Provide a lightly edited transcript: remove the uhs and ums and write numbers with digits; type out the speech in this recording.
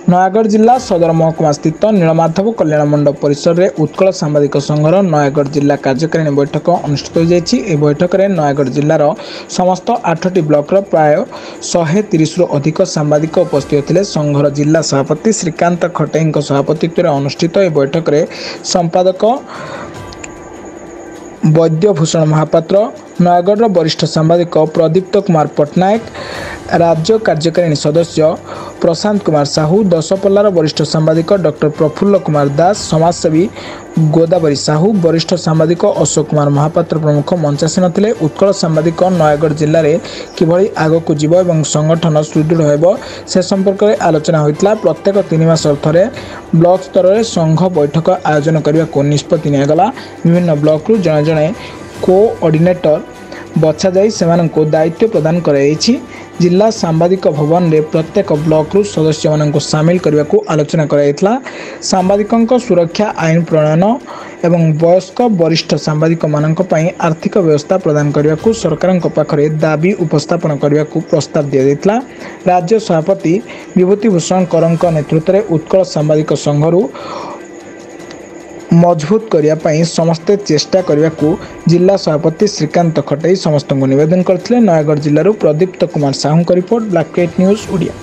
नयागढ़ जिला सदर महकुमा स्थित नीलमाधव कल्याण मंडप परिसर में उत्कल सांबादिक संघर नयागढ़ जिला कार्यकारिणी बैठक अनुष्ठित हो बैठक में नयागढ़ जिलार समस्त 8टी ब्लॉक प्राय 130 अधिक सांबादिक उपस्थित होते। संघर जिला सभापति श्रीकांत खटेई सभापतित्व अनुष्ठित यह बैठक में संपादक वैद्यभूषण महापात्र, नयागढ़ वरिष्ठ सांबादिक प्रदीप्त कुमार पट्टनायक, राज्य कार्यकारिणी सदस्य प्रशांत कुमार साहू, दशपल्लार वरिष्ठ सांबादिक डॉक्टर प्रफुल्ल कुमार दास, समाजसेवी गोदावरी साहू, वरिष्ठ सांबादिक अशोक कुमार महापात्र प्रमुख मंचासीन थे। उत्कल सांबादिक नयागढ़ जिले में किभली आगक जीव और संगठन सुदृढ़ हो से संपर्क में आलोचना होता। प्रत्येक 3 मास थे ब्लॉक स्तर में संघ बैठक आयोजन करने को निष्पत्ति निगला। विभिन्न ब्लॉक रु जड़े जड़े कोऑर्डिनेटर बछा जाई सेमानंको दायित्व प्रदान कराई। जिला सांबादिक भवन में प्रत्येक ब्लॉक रु सदस्य मानंको शामिल करने को आलोचना कराइथला। सांबादिकों सुरक्षा आईन प्रणयन एवं वयस्क वरिष्ठ सांबादिक मानंको पई आर्थिक व्यवस्था प्रदान करने को सरकार पाखरे दाबी उपस्थापन करने को प्रस्ताव दिया जाइथला। राज्य सभापति विभूतिभूषण करंक नेतृत्व में उत्कल सांबादिक संघरू मजबूत करने समस्ते चेष्टा करने को जिला सभापति श्रीकांत खटेई समस्त को निवेदन करते। नयागढ़ जिलूर प्रदीप्त कुमार साहू का रिपोर्ट, ब्लैक न्यूज ओडिया।